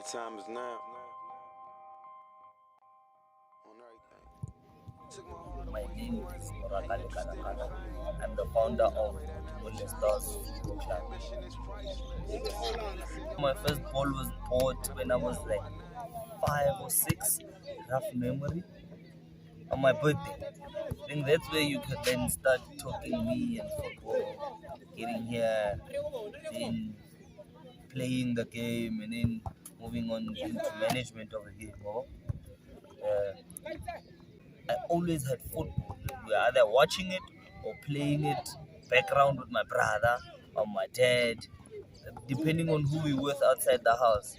The time is now. On everything. My name is Moraka, lekalakala. I'm the founder of Modimolle Stars football club. My first ball was bought when I was like 5 or 6, rough memory, on my birthday. I think that's where you can then start talking me and football, getting here, then playing the game, and then moving on into management of the game. I always had football. We were either watching it or playing it background with my brother or my dad, depending on who we were with outside the house.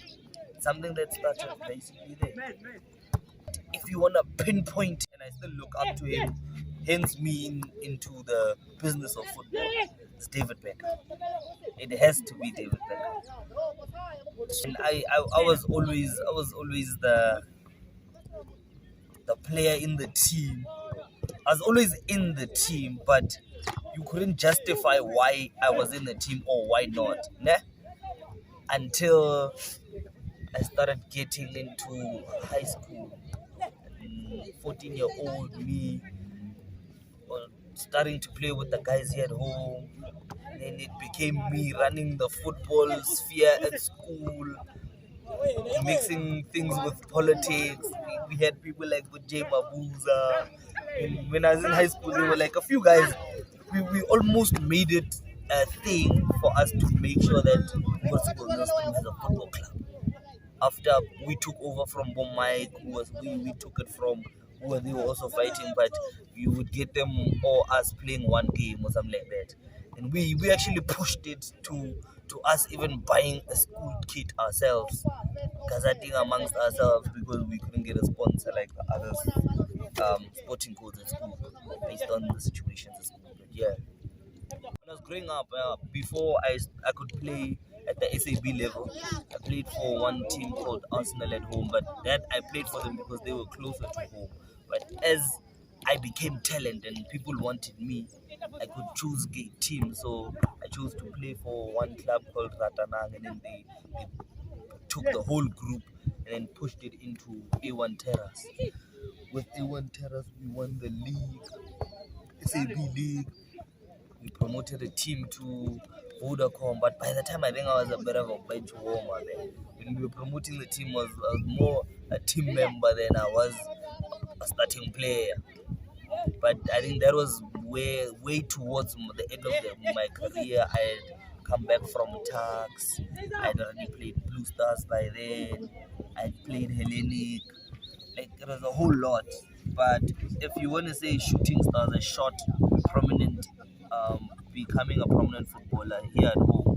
Something that started basically there. If you want to pinpoint, and I still look up to him, hence me into the business of football, it's David Beckham. It has to be David Beckham. And I was always the player in the team. I was always in the team, but you couldn't justify why I was in the team or why not, né? Until I started getting into high school. 14-year-old me was starting to play with the guys here at home. Then it became me running the football sphere at school, mixing things with politics. We had people like J. Mabuza. And when I was in high school, there were like a few guys. We almost made it a thing for us to make sure that Nylstroom has a football club. After we took over from Boom Mike, we took it from who they were also fighting, but we would get them or us playing one game or something like that. And we actually pushed it to us even buying a school kit ourselves, gazetting amongst ourselves because we couldn't get a sponsor like the others, sporting codes at school based on the situations at school. But yeah, when I was growing up, before I could play at the SAB level, I played for one team called Arsenal at home, but that I played for them because they were closer to home. But as I became talent and people wanted me, I could choose a team. So I chose to play for one club called Ratanang, and then they took the whole group and then pushed it into A1 Terrace. With A1 Terrace, we won the league, SAB league. We promoted a team to Vodacom, but by the time I think I was a bit of a bench warmer there. When we were promoting the team, I was more a team member than I was a starting player. But I think that was way towards the end of my career. I had come back from tax. I had already played Blue Stars by then. I had played Hellenic. Like, it was a whole lot. But if you want to say shooting stars, I shot prominent, becoming a prominent footballer here at home,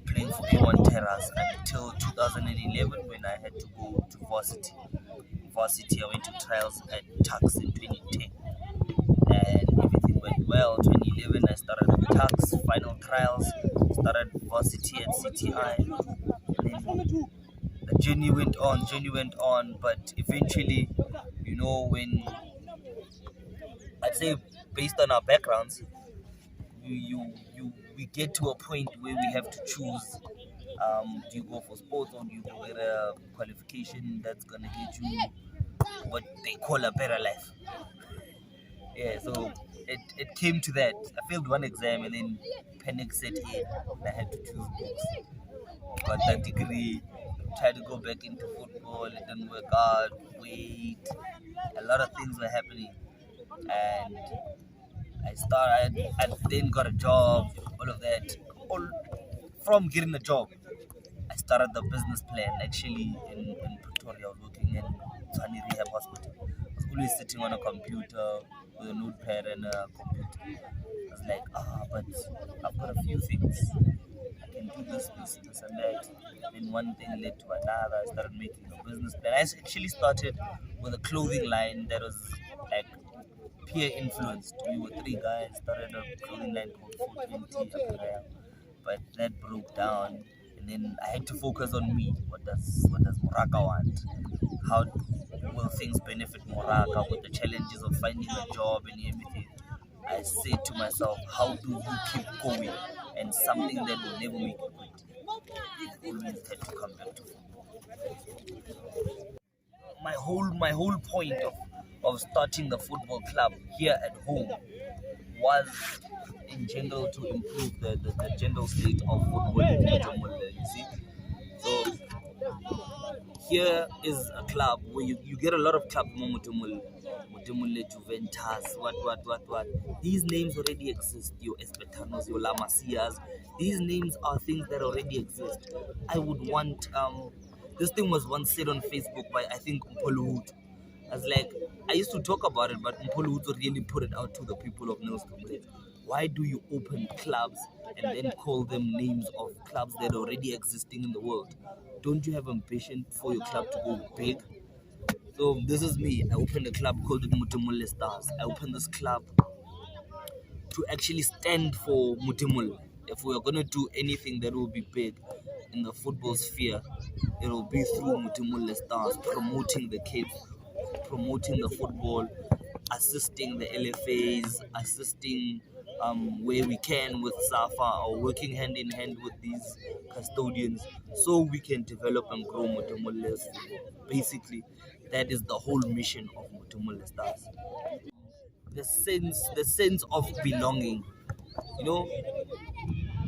playing for A1 Terrace until 2011 when I had to go to varsity. I went to trials at Tax in 2010 and everything went well. 2011 I started at Tax, final trials, started varsity at CTI, and then the journey went on, but eventually, you know, when I'd say based on our backgrounds, we get to a point where we have to choose. Do you go for sports or do you go get a qualification that's gonna get you what they call a better life? Yeah, so it came to that. I failed one exam and then panic set in and I had to choose books. Got that degree, tried to go back into football, it didn't work out, wait. A lot of things were happening. And I then got a job, all of that. From getting a job, I started the business plan actually in Pretoria. I was working in Tshwane Rehab Hospital. I was always sitting on a computer with a notepad and a computer. I was like, but I've got a few things. I can do this, and that. Then one thing led to another. I started making a business plan. I actually started with a clothing line that was like peer influenced. We were 3 guys, started a clothing line called 420 Apparel, but that broke down, and then I had to focus on me. What does Moraka want? How will things benefit Moraka with the challenges of finding a job and everything? I said to myself, how do you keep going? And something that will never make you quit. I always had to come back to football. my whole point of starting the football club here at home was in general to improve the general state of football in Modimolle, you see. So here is a club where you get a lot of clubs, Modimolle, Juventus, what. These names already exist. Your Espetanos, your La Masias. These names are things that already exist. I would want this thing was once said on Facebook by I think Mpolo. I was like, I used to talk about it, but Mpolo really put it out to the people of Nylstroom. Like, why do you open clubs and then call them names of clubs that are already existing in the world? Don't you have ambition for your club to go big? So this is me. I opened a club called Modimolle Stars. I opened this club to actually stand for Modimolle. If we are going to do anything that will be big in the football sphere, it will be through Modimolle Stars, promoting the kids, promoting the football, assisting the LFAs, assisting where we can with SAFA, or working hand in hand with these custodians so we can develop and grow Modimolle's football. Basically, that is the whole mission of Modimolle Stars. The sense of belonging. You know,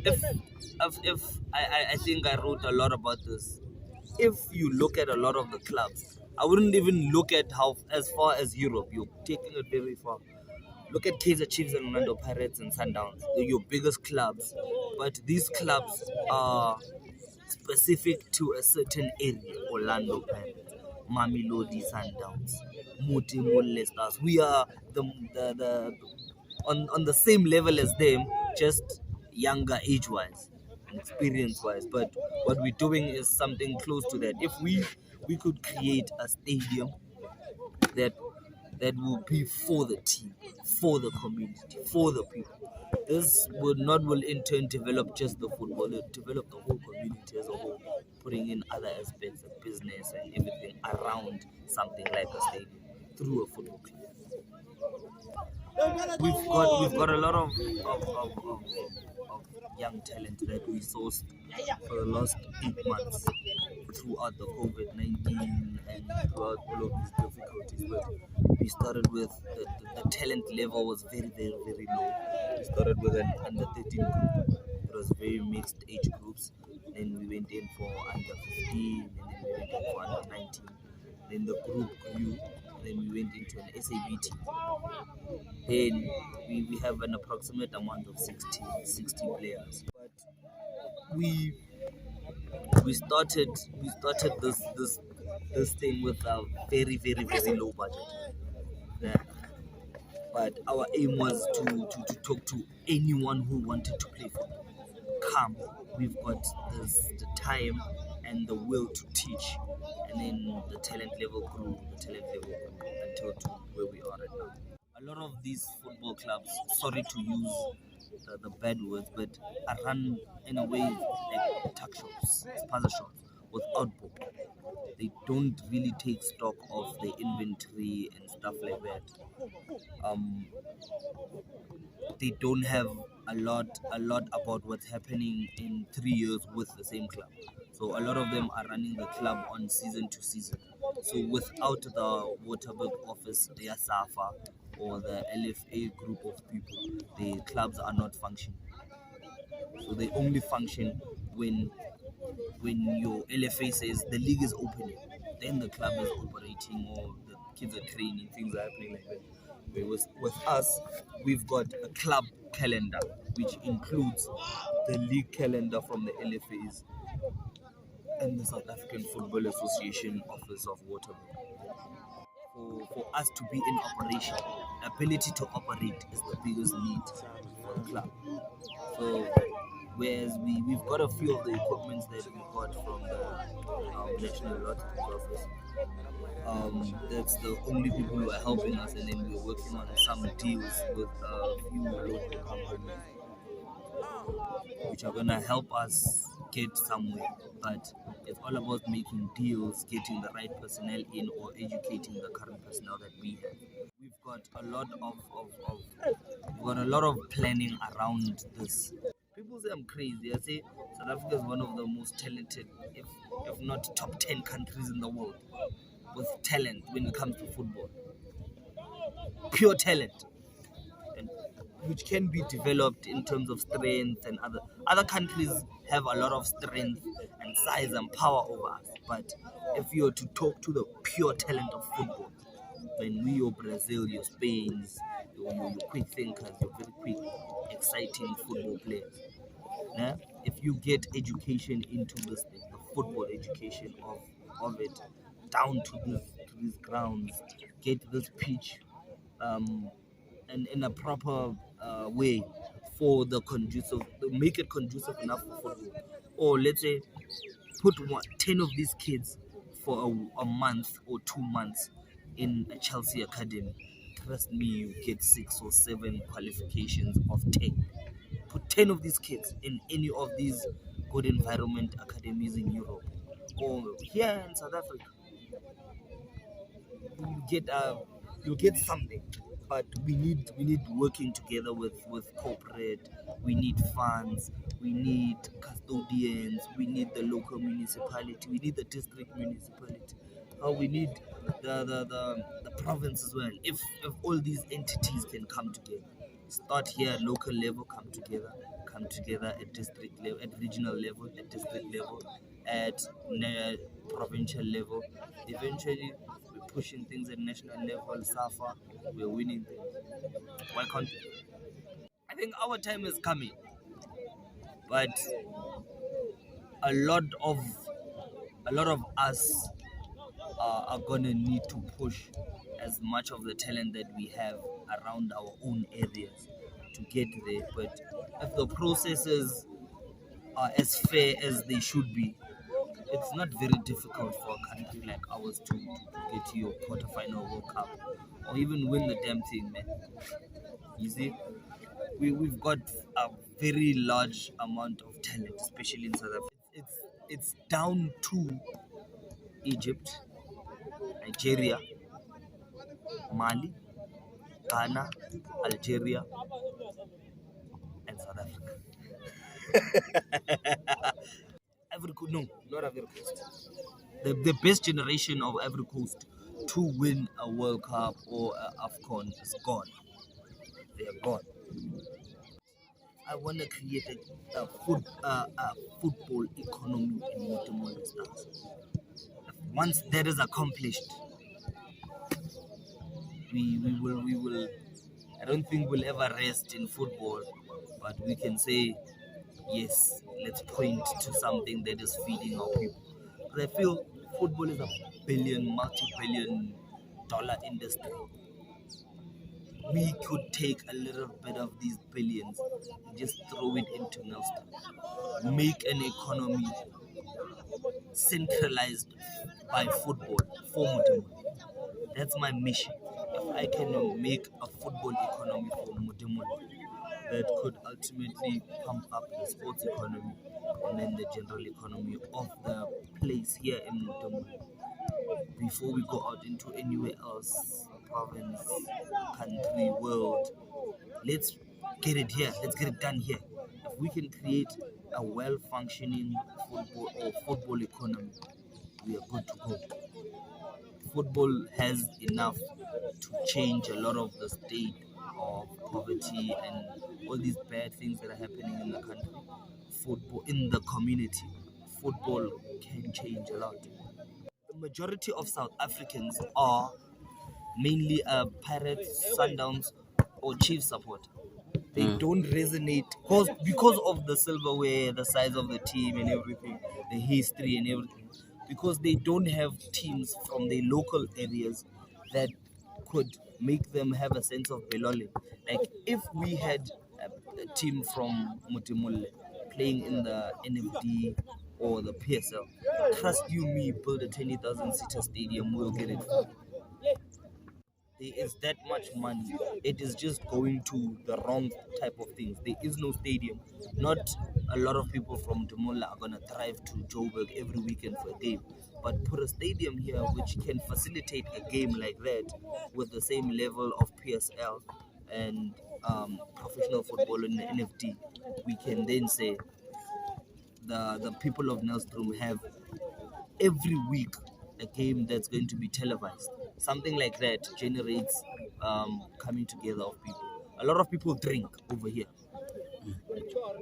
if I think I wrote a lot about this. If you look at a lot of the clubs, I wouldn't even look at how as far as Europe. You're taking it very far. Look at Kaizer Chiefs and Orlando Pirates and Sundowns. They're your biggest clubs, but these clubs are specific to a certain area. Orlando Pirates, Mamelodi Sundowns, Modimolle Stars. We are the on the same level as them, just younger age-wise and experience-wise. But what we're doing is something close to that. If we could create a stadium that will be for the team, for the community, for the people. This will in turn develop just the football, it will develop the whole community as a whole, putting in other aspects of business and everything around something like a stadium through a football club. We've got a lot of young talent that we sourced for the last 8 months throughout the COVID-19 and throughout all of these difficulties. But we started with the talent level was very, very, very low. We started with an under 13 group. It was very mixed age groups. Then we went in for under 15, and then we went in for under 19. Then the group grew. Then we went into an SAB team. Then we have an approximate amount of 60 players. But we started this thing with a very, very, very low budget. Yeah. But our aim was to talk to anyone who wanted to play football. Come, we've got the time and the will to teach. And then the talent level grew until to where we are right now. A lot of these football clubs, sorry to use the bad words, but are run in a way like tuck shops, spaza shops, without book. They don't really take stock of the inventory and stuff like that. They don't have a lot about what's happening in 3 years with the same club. So a lot of them are running the club on season to season. So without the Waterberg office, their SAFA or the LFA group of people, the clubs are not functioning. So they only function when your LFA says the league is opening, then the club is operating or the kids are training, things are happening like that. With us, we've got a club calendar which includes the league calendar from the LFAs and the South African Football Association Office of Waterberg. For us to be in operation, ability to operate is the biggest need for the club. So whereas we've got a few of the equipments that we got from the National Lottery Office. That's the only people who are helping us, and then we're working on some deals with a few local companies which are gonna help us get somewhere. But it's all about making deals, getting the right personnel in, or educating the current personnel that we have. We've got a lot of planning around this. People say I'm crazy. I say South Africa is one of the most talented, if if not top 10 countries in the world with talent when it comes to football. Pure talent, and which can be developed in terms of strength, and other countries have a lot of strength and size and power over us. But if you're to talk to the pure talent of football, then we, your Brazil, your Spain, your quick thinkers, your very quick, exciting football players. Now, if you get education into this thing, the football education of it, down to these grounds, get this pitch and in a proper way for the conducive, make it conducive enough for football. Or let's say, put 10 of these kids for a month or 2 months in a Chelsea academy. Trust me, you get 6 or 7 qualifications of 10. Put 10 of these kids in any of these good environment academies in Europe or here in South Africa. You get something. But we need working together with corporate. We need funds. We need custodians. We need the local municipality. We need the district municipality. We need the province as well. If all these entities can come together, start here at local level, come together at district level, at regional level, at district level, at provincial level. Eventually, we're pushing things at national level. SAFA, we're winning things. Why can't we? I think our time is coming, but a lot of us are gonna need to push as much of the talent that we have around our own areas to get there. But if the processes are as fair as they should be, it's not very difficult for a country like ours to get to your quarterfinal World Cup or even win the damn thing, man. You see, we've got a very large amount of talent, especially in South Africa. It's down to Egypt, Nigeria, Mali, Ghana, Algeria, and South Africa. No, not Ivory Coast. The best generation of Ivory Coast to win a World Cup or a AFCON is gone. They are gone. I want to create a football economy in Modimolle Stars. Once that is accomplished, we will. I don't think we'll ever rest in football, but we can say, yes, let's point to something that is feeding our people. Because I feel football is a multi-billion dollar industry. We could take a little bit of these billions and just throw it into Nylstroom. Make an economy centralized by football for Modimolle. That's my mission. If I can make a football economy for Modimolle, that could ultimately pump up the sports economy and then the general economy of the place here in Modimolle. Before we go out into anywhere else, province, country, world, let's get it here. Let's get it done here. If we can create a well-functioning football economy, we are good to go. Football has enough to change a lot of the state of poverty and all these bad things that are happening in the country. Football in the community, football can change a lot. The majority of South Africans are mainly Pirates, Sundowns, or Chiefs support. They don't resonate because of the silverware, the size of the team and everything, the history and everything. Because they don't have teams from their local areas that could make them have a sense of belonging. Like if we had a team from Modimolle playing in the NFD or the PSL, trust you me, build a 20,000 seater stadium, we'll get it. There is that much money. It is just going to the wrong type of things. There is no stadium. Not a lot of people from Modimolle are going to drive to Joburg every weekend for a game. But put a stadium here which can facilitate a game like that with the same level of PSL and professional football in the NFD. We can then say the people of Nylstroom have every week a game that's going to be televised. Something like that generates coming together of people. A lot of people drink over here.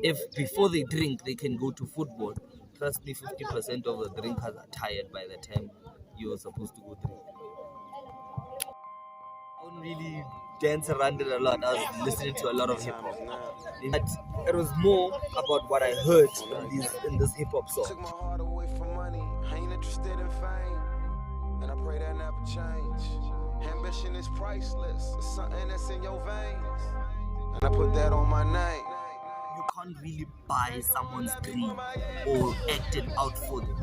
If before they drink they can go to football, trust me, 50% of the drinkers are tired by the time you're supposed to go drink. I don't really dance around it a lot. I was listening to a lot of hip hop. But it was more about what I heard in this hip hop song. Took my heart away from money. I ain't interested in fame, and I pray that never change. Ambition is priceless. It's something that's in your veins, and I put that on my name. You can't really buy someone's dream or act it out for them.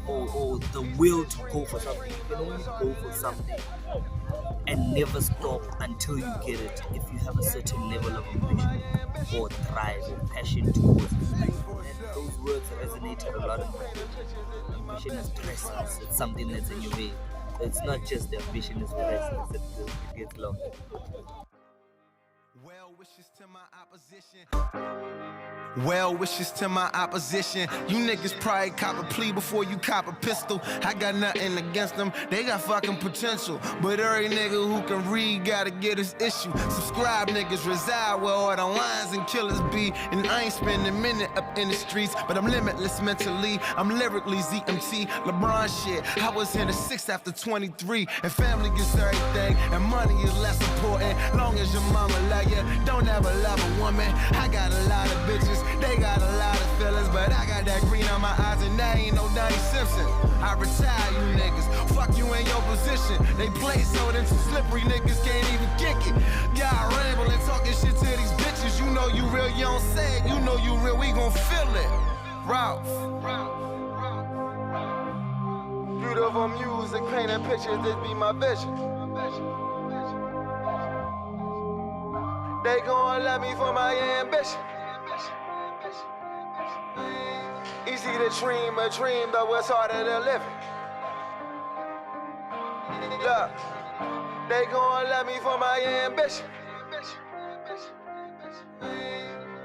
Or the will to go for something. You can only go for something and never stop until you get it if you have a certain level of ambition or drive or passion towards it. And those words resonated a lot in my head. Ambition is presence. It's something that's in your way. It's not just the ambition is presence. It gets long. Well wishes to my opposition. Well wishes to my opposition. You niggas probably cop a plea before you cop a pistol. I got nothing against them. They got fucking potential. But every nigga who can read gotta get his issue. Subscribe niggas reside where all the lions and killers be. And I ain't spending a minute up in the streets, but I'm limitless mentally. I'm lyrically ZMT, LeBron shit. I was in the 6 after 23. And family gets everything. And money is less important. Long as your mama love you, don't ever love a woman. I got a lot of bitches. They got a lot of feelings, but I got that green on my eyes and that ain't no Donnie Simpson. I retire you niggas, fuck you in your position. They play so them slippery niggas can't even kick it. Y'all rambling, talking shit to these bitches. You know you real, you don't say it. You know you real, we gon' feel it. Ralph. Beautiful music, painting pictures, this be my vision. They gon' love me for my ambition. Easy to dream a dream, though it's harder to live it. Look, they gon' love me for my ambition.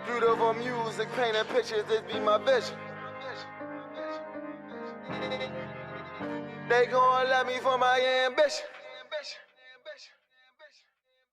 Beautiful music, painting pictures, this be my vision. They gon' love me for my ambition.